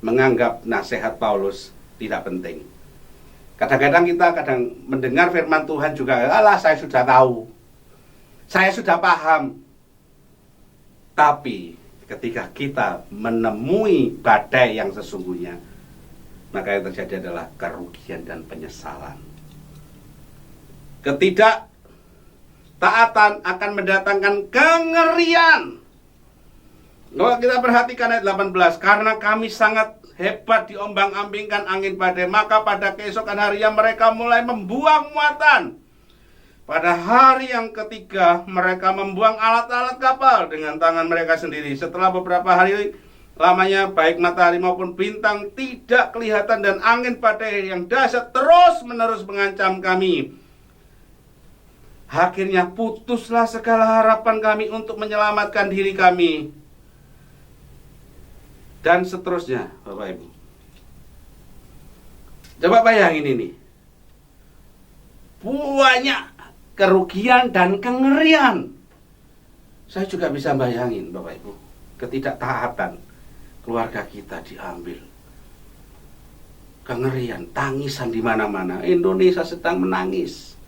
menganggap nasihat Paulus tidak penting. Kadang-kadang kita mendengar firman Tuhan juga, alah saya sudah tahu, saya sudah paham. Tapi ketika kita menemui badai yang sesungguhnya, maka yang terjadi adalah kerugian dan penyesalan. Ketidaktaatan akan mendatangkan kengerian. Kalau kita perhatikan ayat 18, karena kami sangat hebat diombang-ambingkan angin badai, maka pada keesokan harinya mereka mulai membuang muatan. Pada hari yang ketiga, mereka membuang alat-alat kapal dengan tangan mereka sendiri. Setelah beberapa hari lamanya, baik matahari maupun bintang tidak kelihatan, dan angin badai yang dahsyat terus-menerus mengancam kami. Akhirnya putuslah segala harapan kami untuk menyelamatkan diri kami. Dan seterusnya, Bapak Ibu. Coba bayangin ini. Banyak kerugian dan kengerian. Saya juga bisa bayangin, Bapak Ibu, ketidaktaatan keluarga kita diambil. Kengerian, tangisan di mana-mana. Indonesia sedang menangis.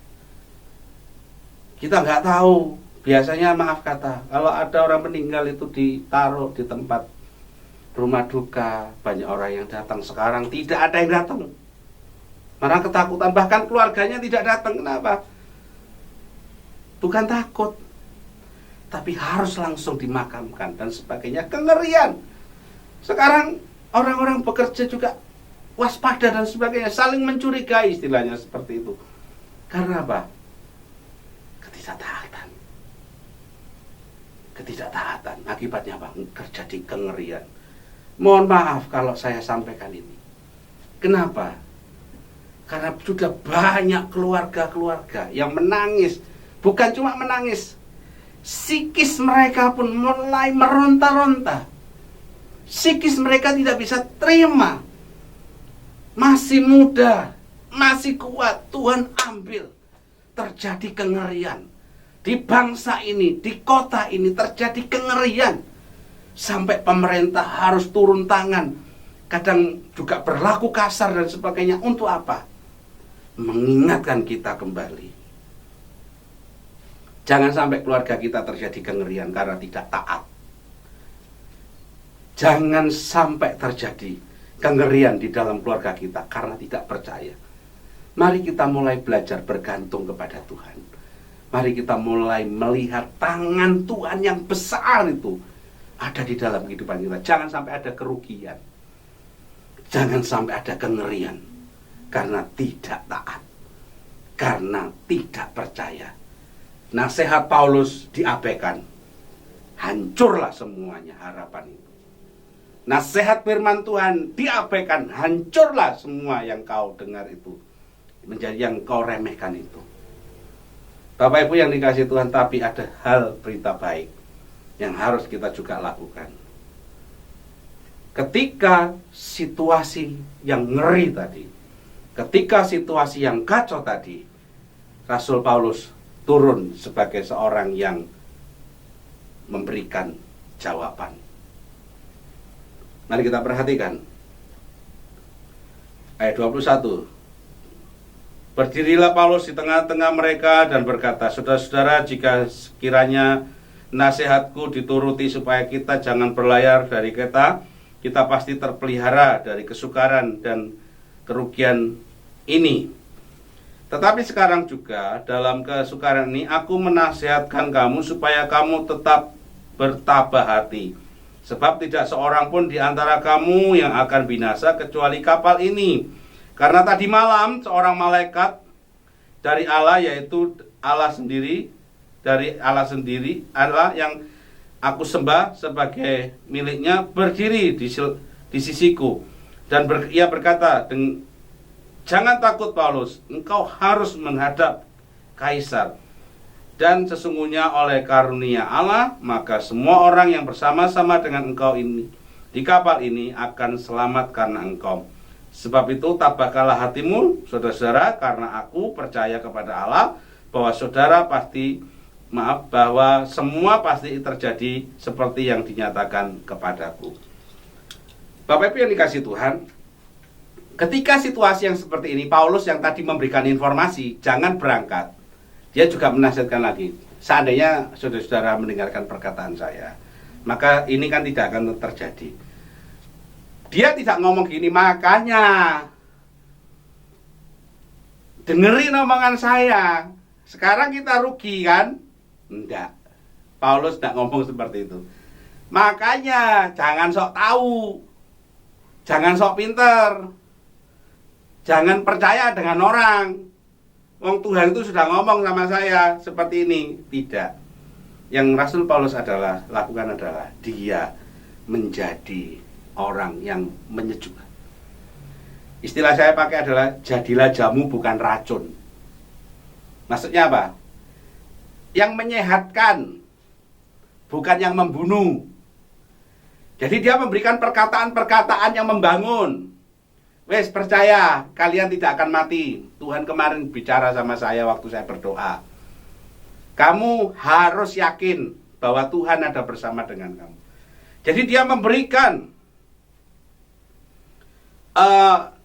Kita nggak tahu. Biasanya maaf kata, kalau ada orang meninggal itu ditaruh di tempat rumah duka, banyak orang yang datang. Sekarang tidak ada yang datang. Marah ketakutan, bahkan keluarganya tidak datang. Kenapa? Bukan takut, tapi harus langsung dimakamkan dan sebagainya. Kengerian. Sekarang orang-orang bekerja juga waspada dan sebagainya, saling mencurigai, istilahnya seperti itu. Karena apa? Ketidaktaatan. Ketidaktaatan. Akibatnya apa? Terjadi kengerian. Mohon maaf kalau saya sampaikan ini. Kenapa? Karena sudah banyak keluarga-keluarga yang menangis. Bukan cuma menangis, psikis mereka pun mulai meronta-ronta. Psikis mereka tidak bisa terima. Masih muda, masih kuat, Tuhan ambil. Terjadi kengerian. Di bangsa ini, di kota ini terjadi kengerian. Sampai pemerintah harus turun tangan. Kadang juga berlaku kasar dan sebagainya. Untuk apa? Mengingatkan kita kembali. Jangan sampai keluarga kita terjadi kengerian karena tidak taat. Jangan sampai terjadi kengerian di dalam keluarga kita karena tidak percaya. Mari kita mulai belajar bergantung kepada Tuhan. Mari kita mulai melihat tangan Tuhan yang besar itu ada di dalam kehidupan kita. Jangan sampai ada kerugian. Jangan sampai ada kengerian karena tidak taat. Karena tidak percaya. Nasihat Paulus diabaikan. Hancurlah semuanya harapan itu. Nasihat firman Tuhan diabaikan. Hancurlah semua yang kau dengar itu. Menjadi yang kau remehkan itu. Bapak Ibu yang dikasihi Tuhan, tapi ada hal berita baik yang harus kita juga lakukan. Ketika situasi yang ngeri tadi, ketika situasi yang kacau tadi, Rasul Paulus turun sebagai seorang yang memberikan jawaban. Mari kita perhatikan ayat 21. Berdirilah Paulus di tengah-tengah mereka dan berkata, saudara-saudara, jika sekiranya nasihatku dituruti supaya kita jangan berlayar dari kita pasti terpelihara dari kesukaran dan kerugian ini. Tetapi sekarang juga dalam kesukaran ini aku menasihatkan kamu supaya kamu tetap bertabah hati. Sebab tidak seorang pun di antara kamu yang akan binasa kecuali kapal ini. Karena tadi malam seorang malaikat dari Allah, yaitu Allah sendiri, Allah yang aku sembah sebagai miliknya, berdiri di sisiku. Dan ia berkata, jangan takut Paulus, engkau harus menghadap Kaisar. Dan sesungguhnya oleh karunia Allah, maka semua orang yang bersama-sama dengan engkau ini di kapal ini akan selamat karena engkau. Sebab itu tabahkanlah hatimu, saudara-saudara, karena aku percaya kepada Allah bahwa bahwa semua pasti terjadi seperti yang dinyatakan kepadaku. Bapak Ibu yang dikasihi Tuhan, ketika situasi yang seperti ini, Paulus yang tadi memberikan informasi, jangan berangkat. Dia juga menasihatkan lagi, seandainya saudara-saudara mendengarkan perkataan saya, maka ini kan tidak akan terjadi. Dia tidak ngomong gini, makanya dengerin omongan saya, sekarang kita rugi kan? Enggak. Paulus tidak ngomong seperti itu. Makanya jangan sok tahu, jangan sok pinter, jangan percaya dengan orang. Wong Tuhan itu sudah ngomong sama saya seperti ini. Tidak. Yang Rasul Paulus lakukan adalah dia menjadi orang yang menyejukkan. Istilah saya pakai adalah jadilah jamu bukan racun. Maksudnya apa? Yang menyehatkan, bukan yang membunuh. Jadi dia memberikan perkataan-perkataan yang membangun. Wes, percaya, kalian tidak akan mati. Tuhan kemarin bicara sama saya waktu saya berdoa. Kamu harus yakin bahwa Tuhan ada bersama dengan kamu. Jadi dia memberikan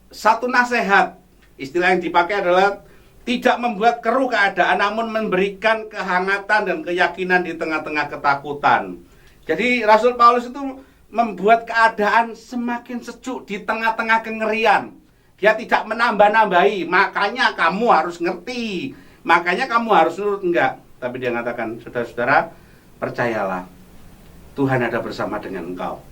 satu nasihat. Istilah yang dipakai adalah tidak membuat keruh keadaan, namun memberikan kehangatan dan keyakinan di tengah-tengah ketakutan. Jadi Rasul Paulus itu membuat keadaan semakin sejuk di tengah-tengah kengerian. Dia tidak menambah-nambahi, makanya kamu harus ngerti, makanya kamu harus nurut, enggak. Tapi dia mengatakan, saudara-saudara, percayalah, Tuhan ada bersama dengan engkau.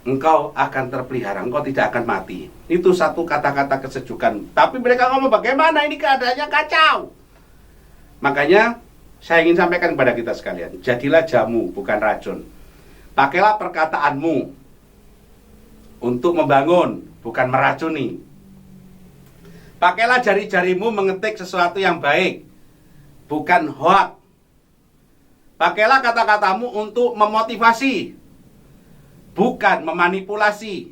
Engkau akan terpelihara, engkau tidak akan mati. Itu satu kata-kata kesejukan. Tapi mereka ngomong, bagaimana ini keadaannya kacau. Makanya saya ingin sampaikan kepada kita sekalian, jadilah jamu, bukan racun. Pakailah perkataanmu untuk membangun, bukan meracuni. Pakailah jari-jarimu mengetik sesuatu yang baik, bukan hoak. Pakailah kata-katamu untuk memotivasi, bukan memanipulasi.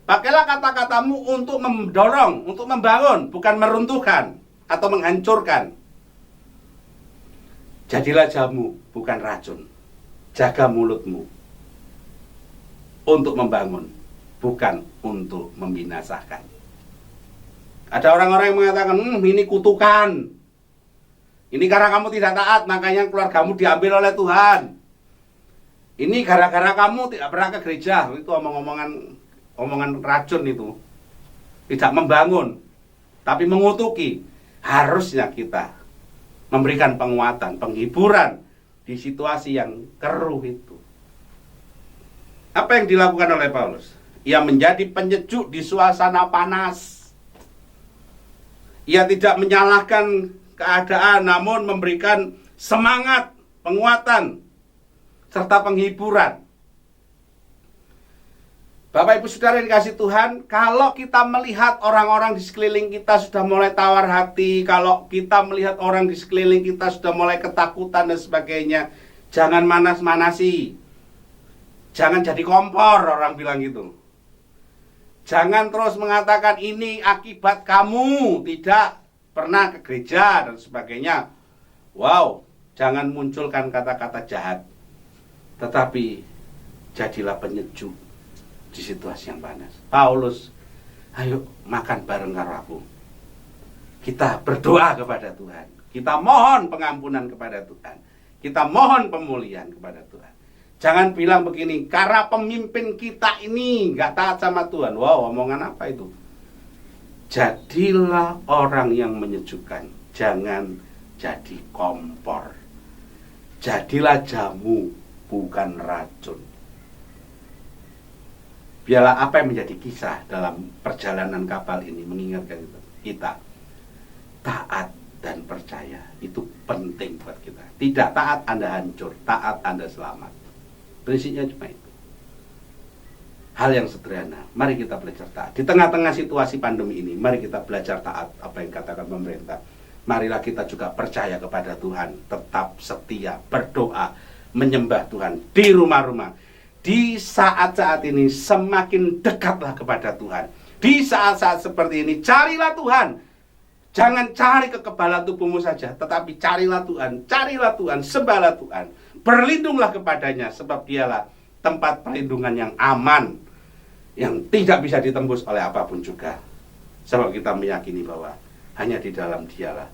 Pakailah kata-katamu untuk mendorong, untuk membangun, bukan meruntuhkan atau menghancurkan. Jadilah jamu, bukan racun. Jaga mulutmu untuk membangun, bukan untuk membinasakan. Ada orang-orang yang mengatakan, ini kutukan. Ini karena kamu tidak taat, makanya keluargamu diambil oleh Tuhan. Ini gara-gara kamu tidak pernah ke gereja. Itu omongan racun itu. Tidak membangun, tapi mengutuki. Harusnya kita memberikan penguatan, penghiburan di situasi yang keruh itu. Apa yang dilakukan oleh Paulus? Ia menjadi penyejuk di suasana panas. Ia tidak menyalahkan keadaan, namun memberikan semangat, penguatan, serta penghiburan. Bapak Ibu Saudara yang dikasihi Tuhan, kalau kita melihat orang-orang di sekeliling kita sudah mulai tawar hati, kalau kita melihat orang di sekeliling kita sudah mulai ketakutan dan sebagainya, jangan manas-manasi. Jangan jadi kompor, orang bilang gitu. Jangan terus mengatakan ini akibat kamu tidak pernah ke gereja dan sebagainya. Wow, jangan munculkan kata-kata jahat. Tetapi jadilah penyejuk di situasi yang panas. Paulus, ayo makan bareng karo aku. Kita berdoa kepada Tuhan. Kita mohon pengampunan kepada Tuhan. Kita mohon pemulihan kepada Tuhan. Jangan bilang begini, karena pemimpin kita ini nggak taat sama Tuhan. Wow, omongan apa itu? Jadilah orang yang menyejukkan. Jangan jadi kompor. Jadilah jamu, bukan racun. Biarlah apa yang menjadi kisah dalam perjalanan kapal ini mengingatkan kita. Taat dan percaya itu penting buat kita. Tidak taat Anda hancur, taat Anda selamat. Prinsipnya cuma itu. Hal yang sederhana, mari kita belajar taat. Di tengah-tengah situasi pandemi ini, mari kita belajar taat apa yang katakan pemerintah. Marilah kita juga percaya kepada Tuhan, tetap setia, berdoa, menyembah Tuhan di rumah-rumah. Di saat-saat ini semakin dekatlah kepada Tuhan. Di saat-saat seperti ini carilah Tuhan. Jangan cari kekebalan tubuhmu saja, tetapi carilah Tuhan, sembahlah Tuhan. Berlindunglah kepadanya, sebab dialah tempat perlindungan yang aman, yang tidak bisa ditembus oleh apapun juga. Sebab kita meyakini bahwa hanya di dalam dialah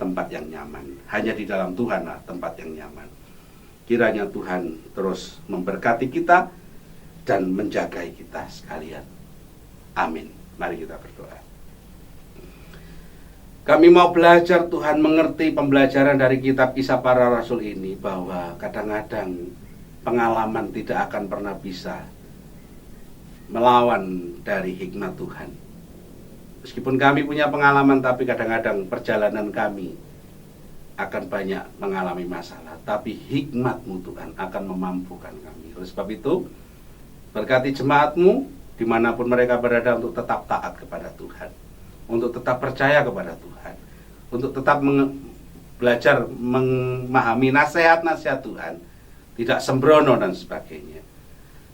tempat yang nyaman. Hanya di dalam Tuhanlah tempat yang nyaman. Kiranya Tuhan terus memberkati kita dan menjagai kita sekalian. Amin. Mari kita berdoa. Kami mau belajar Tuhan mengerti pembelajaran dari kitab Kisah Para Rasul ini, bahwa kadang-kadang pengalaman tidak akan pernah bisa melawan dari hikmat Tuhan. Meskipun kami punya pengalaman, tapi kadang-kadang perjalanan kami akan banyak mengalami masalah, tapi hikmat-Mu Tuhan akan memampukan kami. Oleh sebab itu, berkati jemaat-Mu dimanapun mereka berada untuk tetap taat kepada Tuhan, untuk tetap percaya kepada Tuhan, untuk tetap belajar memahami nasihat-nasihat Tuhan, tidak sembrono dan sebagainya.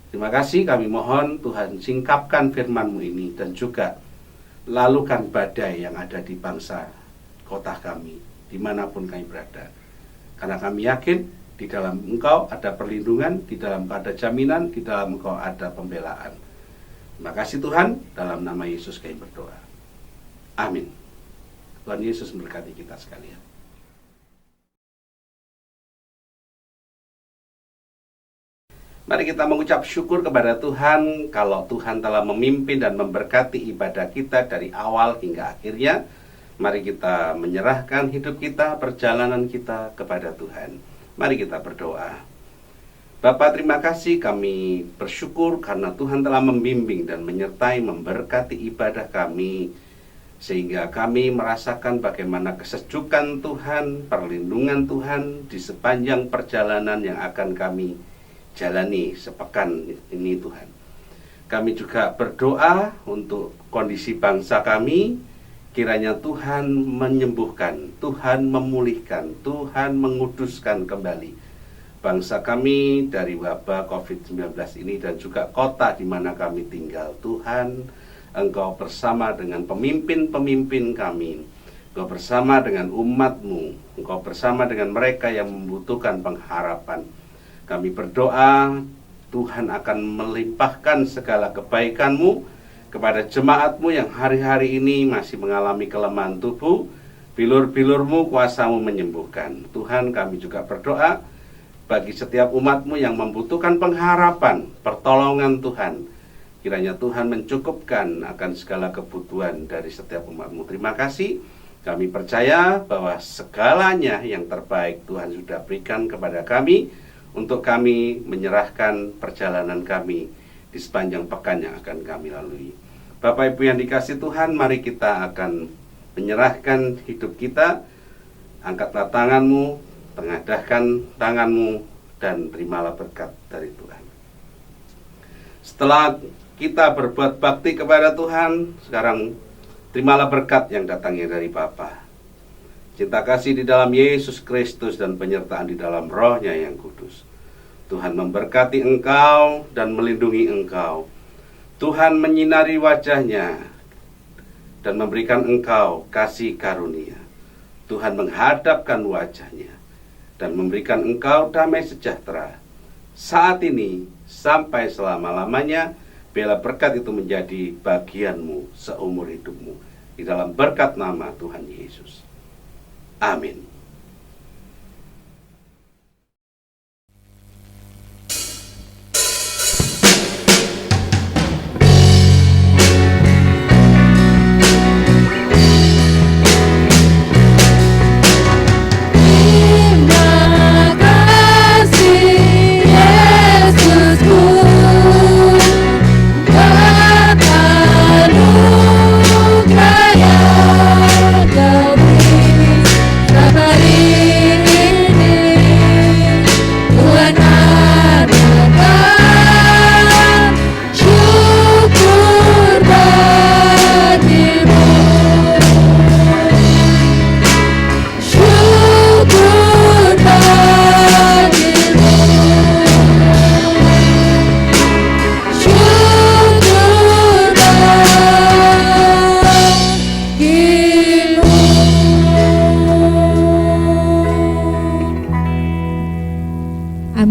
Terima kasih, kami mohon Tuhan singkapkan firman-Mu ini dan juga lalukan badai yang ada di bangsa kota kami, dimanapun kami berada. Karena kami yakin di dalam Engkau ada perlindungan, di dalam ada jaminan, di dalam Engkau ada pembelaan. Terima kasih Tuhan, dalam nama Yesus kami berdoa. Amin. Tuhan Yesus memberkati kita sekalian. Mari kita mengucap syukur kepada Tuhan kalau Tuhan telah memimpin dan memberkati ibadah kita dari awal hingga akhirnya. Mari kita menyerahkan hidup kita, perjalanan kita kepada Tuhan. Mari kita berdoa. Bapa, terima kasih, kami bersyukur karena Tuhan telah membimbing dan menyertai, memberkati ibadah kami, sehingga kami merasakan bagaimana kesejukan Tuhan, perlindungan Tuhan di sepanjang perjalanan yang akan kami jalani sepekan ini Tuhan. Kami juga berdoa untuk kondisi bangsa kami. Kiranya Tuhan menyembuhkan, Tuhan memulihkan, Tuhan menguduskan kembali bangsa kami dari wabah COVID-19 ini dan juga kota di mana kami tinggal. Tuhan, Engkau bersama dengan pemimpin-pemimpin kami, Engkau bersama dengan umat-Mu, Engkau bersama dengan mereka yang membutuhkan pengharapan. Kami berdoa, Tuhan akan melimpahkan segala kebaikan-Mu kepada jemaat-Mu yang hari-hari ini masih mengalami kelemahan tubuh. Bilur-bilur-Mu, kuasa-Mu menyembuhkan. Tuhan, kami juga berdoa bagi setiap umat-Mu yang membutuhkan pengharapan, pertolongan Tuhan. Kiranya Tuhan mencukupkan akan segala kebutuhan dari setiap umat-Mu. Terima kasih. Kami percaya bahwa segalanya yang terbaik Tuhan sudah berikan kepada kami untuk kami menyerahkan perjalanan kami di sepanjang pekan yang akan kami lalui. Bapak Ibu yang dikasih Tuhan, mari kita akan menyerahkan hidup kita. Angkatlah tanganmu, tengadahkan tanganmu, dan terimalah berkat dari Tuhan. Setelah kita berbuat bakti kepada Tuhan, sekarang terimalah berkat yang datangnya dari Bapa. Cinta kasih di dalam Yesus Kristus dan penyertaan di dalam Roh-Nya yang kudus. Tuhan memberkati engkau dan melindungi engkau. Tuhan menyinari wajah-Nya dan memberikan engkau kasih karunia. Tuhan menghadapkan wajah-Nya dan memberikan engkau damai sejahtera. Saat ini sampai selama-lamanya, biarlah berkat itu menjadi bagianmu seumur hidupmu. Di dalam berkat nama Tuhan Yesus. Amin.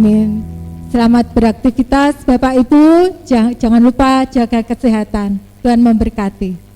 Amin. Selamat beraktivitas Bapak Ibu, jangan lupa jaga kesehatan. Tuhan memberkati.